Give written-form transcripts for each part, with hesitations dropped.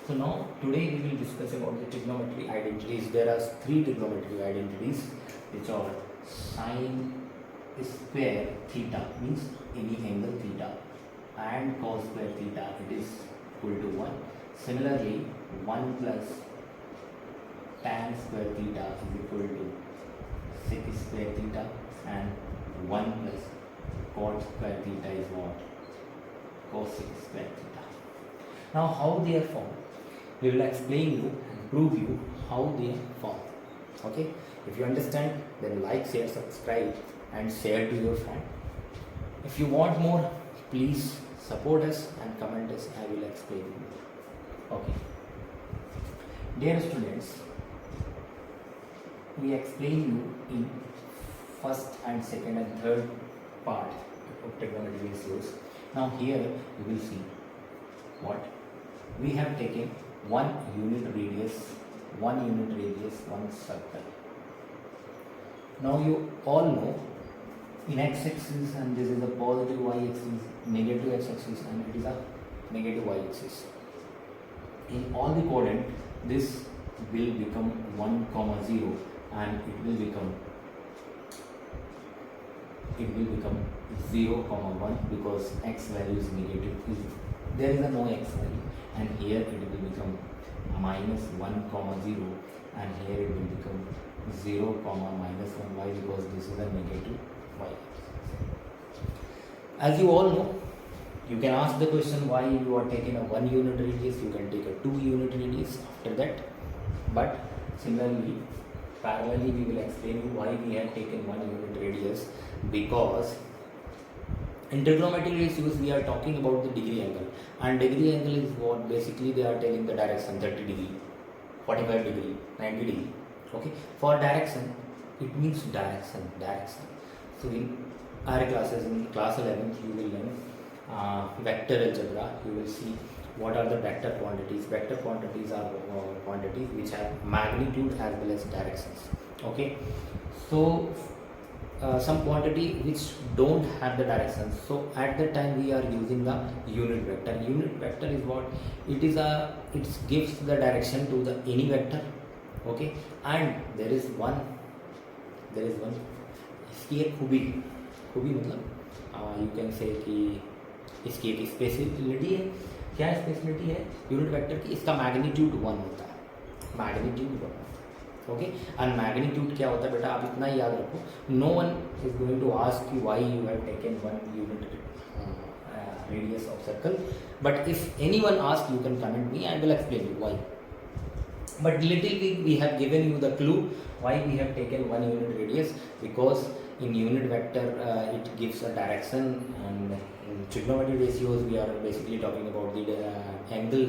So now today we will discuss about the trigonometry identities. There are three trigonometry identities which are sine square theta means any angle theta and cos square theta it is equal to 1. Similarly 1 plus tan square theta is equal to sec square theta and 1 plus cot square theta is what? Cos square theta. Now how they are formed? We will explain you and prove you how they are formed. Okay? If you understand, then like, share, subscribe and share to your friend. If you want more, please support us and comment us. I will explain you. Okay. Dear students, we explain you in first and second and third part of trigonometry ratios. Now here you will see what we have taken one unit radius, one circle. Now you all know in x-axis, and this is a positive y-axis, negative x-axis, and it is a negative y-axis. In all the quadrant, this will become 1, 0 and it will become 0, 1 because x value is negative. There is a no x value, and here it will become minus 1, 0 and here it will become 0, minus 1. Why? Because this is a negative y. As you all know, you can ask the question why you are taking a 1 unit radius, you can take a 2 unit radius after that. But similarly, parallelly we will explain you why we have taken 1 unit radius, because in trigonometry ratios we are talking about the degree angle, and degree angle is what basically they are telling the direction 30 degree, 45 degree, 90 degree. Okay, for direction it means direction. So in our classes, in class 11th you will learn vector algebra. You will see what are the vector quantities. Vector quantities are quantities which have magnitude as well as directions. Okay, so some quantity which don't have the directions, so at that time we are using the unit vector. Unit vector is what? It gives the direction to the any vector. Okay, and there is one इसकी एक खूबी मतलब you can say कि इसकी एक speciality है. क्या speciality है यूनिट वेक्टर की? इसका मैग्नीट्यूड 1 होता है, मैग्नीट्यूड 1. ओके, एंड मैग्नीट्यूड क्या होता है बेटा, आप इतना ही याद रखो. No one is going to ask you why you have taken 1 unit radius of circle, but if anyone asks you can comment me, I will explain you why. But little bit we have given you the clue why we have taken 1 unit radius, because in unit vector it gives a direction, and in trigonometry ratios we are basically talking about the angle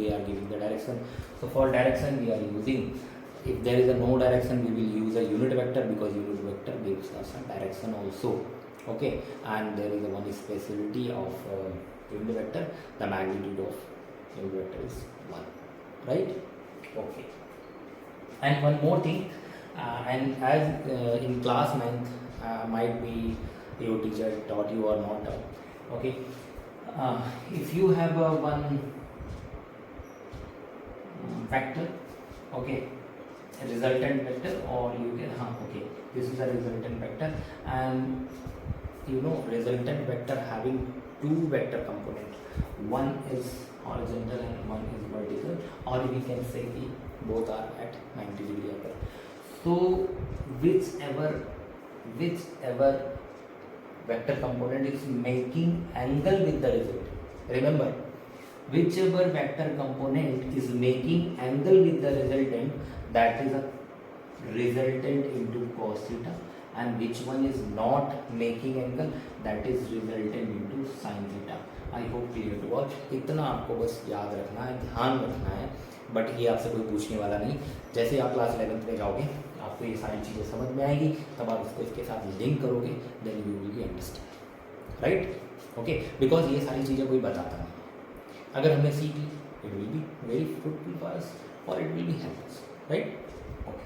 they are giving the direction. So for direction we are using, if there is a no direction we will use a unit vector, because unit vector gives us a direction also. Okay, and there is one speciality of unit vector, the magnitude of unit vector is 1, right? Okay, and one more thing, and as in class 9th might be your teacher taught you or not taught. Okay, if you have one vector, okay, a resultant vector, or you can okay, this is a resultant vector, and you know resultant vector having 2 vector component, one is horizontal and one is vertical, or we can say both are at 90 degree angle. So whichever vector component is making angle with the result, remember, whichever vector component is making angle with the resultant, that is a resultant into cos theta, and which one is not making angle, that is resultant into sin theta. I hope clear to all. इतना आपको बस याद रखना है, ध्यान रखना है, but ये आपसे कोई पूछने वाला नहीं. जैसे आप क्लास 11th में जाओगे आपको ये सारी चीज़ें समझ में आएगी, तब आप इसको इसके साथ लिंक करोगे, then you will be understand, right? Okay, because ये सारी चीज़ें कोई बताता नहीं. अगर हमने सीख ली, it will be very fruitful for us, और it will be help us, right? Okay,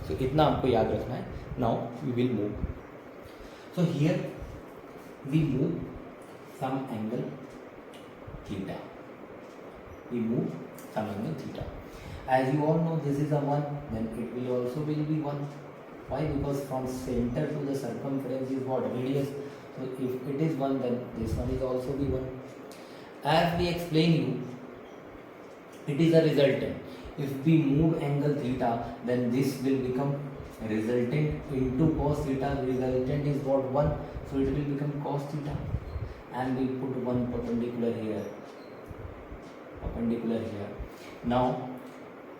so इतना आपको याद रखना है. Now we will move. So here we move some angle theta. We move some angle theta. As you all know, this is a 1, then it will also will be 1. Why? Because from center to the circumference is what? Radius. So if it is 1, then this one is also be 1. As we explain you, it is a resultant. If we move angle theta, then this will become resultant into cos theta. Resultant is what? 1. So it will become cos theta. And we put one perpendicular here. Perpendicular here. Now,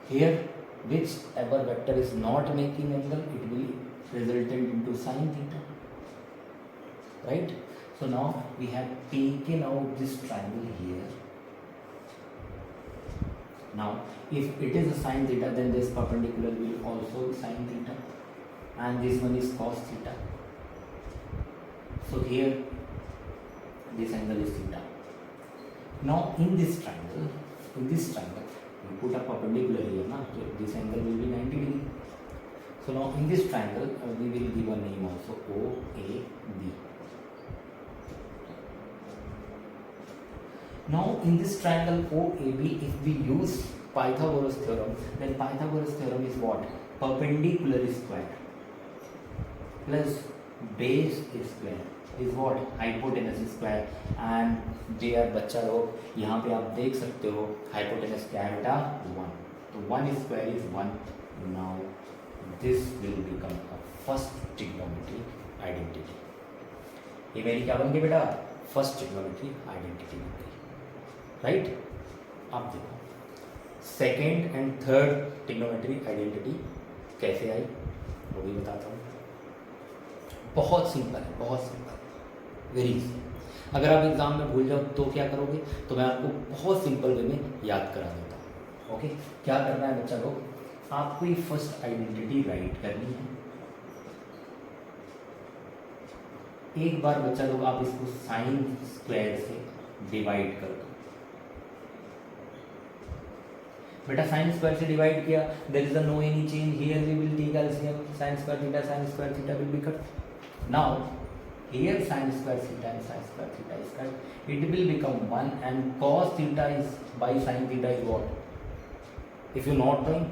here whichever vector is not making angle, it will resultant into sin theta. Right? So now we have taken out this triangle here. Now, if it is a sin theta, then this perpendicular will also be sin theta, and this one is cos theta. So here, this angle is theta. Now, in this triangle, we put a perpendicular here, na? So this angle will be 90 degree. So now, in this triangle, we will give a name also OAB. Now, in this triangle OAB, if we use Pythagoras theorem, then Pythagoras theorem is what? Perpendicular square plus base square is what? Hypotenuse square. And dear बच्चा लोग यहाँ पे आप देख सकते हो hypotenuse क्या है बेटा? 1. तो 1 square is 1. Now this will become a first trigonometry identity. ये मेरी क्या बन गई बेटा? First trigonometry identity बन गई. राइट? अब देखो second and third trigonometry identity कैसे आई वो भी बताता हूँ. बहुत सिंपल है, बहुत सिंपल, वेरी इजी. अगर आप एग्जाम में भूल जाओ तो क्या करोगे? तो मैं आपको बहुत सिंपल वे में याद करा देता हूँ. ओके, क्या करना है बच्चा लोग? आपको ये फर्स्ट आइडेंटिटी राइट करनी है. एक बार बच्चा लोग आप इसको साइन स्क्वायर से डिवाइड कर दो. बेटा साइन स्क्वायर से डिवाइड किया, there is no any change. Here we will take LCM. Sine square theta will be cut. Now here sine square theta and sine square theta is cut. It will become 1 and cos theta is by sin theta is what? If you not knowing,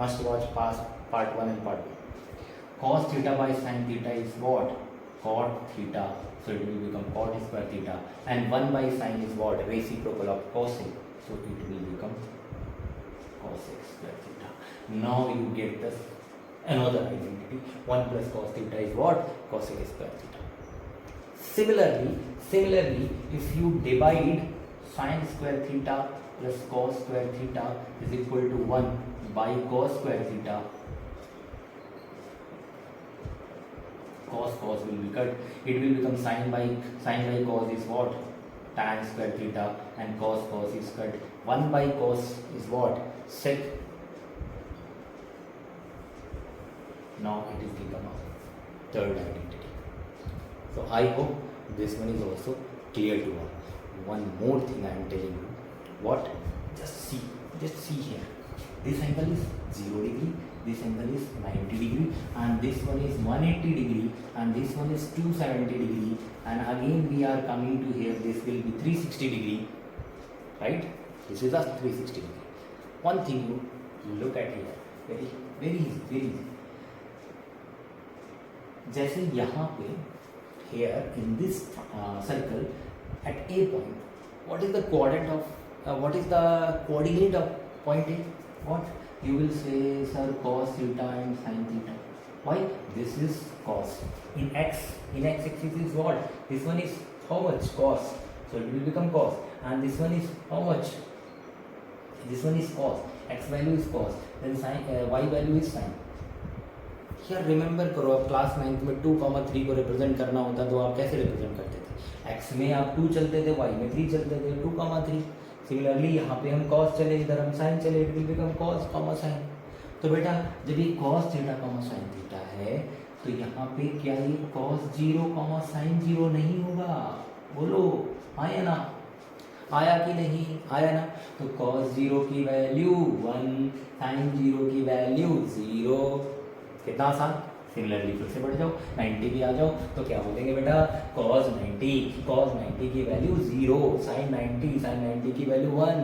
must watch part 1 and part 2. cos theta by sin theta is what? cot theta. So it will become cot square theta, and 1 by sin is what? Reciprocal of cosec. So it will become cosec square theta. Now you get this another identity. 1 plus cos theta is what? Cosec square theta. Similarly, if you divide sin square theta plus cos square theta is equal to 1 by cos square theta, cos will be cut. It will become sin by cos is what? Tan square theta, and cos is cut. 1 by cos is what? Sec. Now it is become a third identity. So I hope this one is also clear to all. One more thing I am telling you. What? Just see here. This angle is 0 degree. This angle is 90 degree, and this one is 180 degree, and this one is 270 degree, and again we are coming to here, this will be 360 degree, right? This is a 360 degree. One thing you look at here, very easy. जैसे यहाँ पे here in this circle at A point, what is the coordinate of point A? What? You will say, sir, cos theta and sin theta. Why? This is cos. In x-axis is what? This one is how much? Cos. So it will become cos. And this one is how much? This one is cos. X value is cos. Then sin, y value is sin. Here remember करो, आप class 9th में 2,3 को represent करना होता तो आप कैसे represent करते थे? x में आप 2 चलते थे, y में 3 चलते थे, 2,3. सिमिलरली यहाँ पे हम cos चले, इधर हम sin चले, it will become cos, sin. तो बेटा जब ये cos थीटा, sin थीटा है, तो यहाँ पे क्या ये cos 0, sin 0 नहीं होगा? बोलो, आया ना? आया कि नहीं? आया ना? तो cos 0 की वैल्यू 1, sin 0 की वैल्यू 0. कितना आसान? सिमिलरली फिर से बढ़ जाओ, 90 भी आ जाओ तो क्या बोलेंगे बेटा? cos 90 की वैल्यू 0, sin 90 की वैल्यू 1.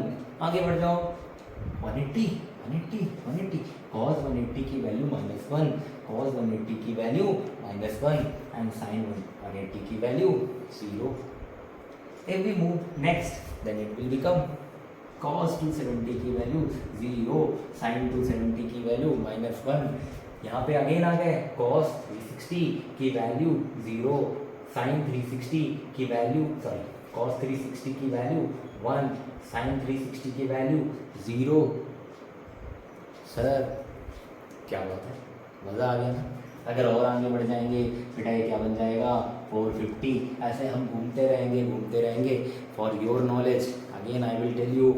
आगे बढ़ जाओ, 180 180 cos 180 की वैल्यू -1, cos 180 की वैल्यू -1 एंड sin 180 की value 0. If we move next, then it will become cos 270 की वैल्यू 0, sin 270 की वैल्यू -1. यहाँ पे अगेन आ गए cos 360 की वैल्यू 0, sin 360 की वैल्यू cos 360 की वैल्यू 1, sin 360 की वैल्यू 0. सर क्या बात है, मज़ा आ गया ना. अगर और आगे बढ़ जाएंगे बेटा ये क्या बन जाएगा 450. ऐसे हम घूमते रहेंगे. For your knowledge again I will tell you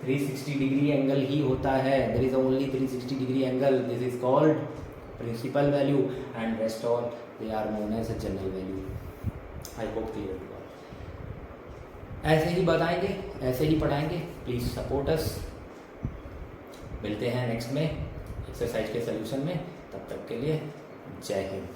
360 degree angle ही होता है. There is only 360 degree angle. This is called principal value and rest all they are known as general value. I hope clear हुआ. ऐसे ही बताएंगे, ऐसे ही पढ़ाएंगे. Please support us. मिलते हैं नेक्स्ट में एक्सरसाइज के सलूशन में. तब तक के लिए जय हिंद.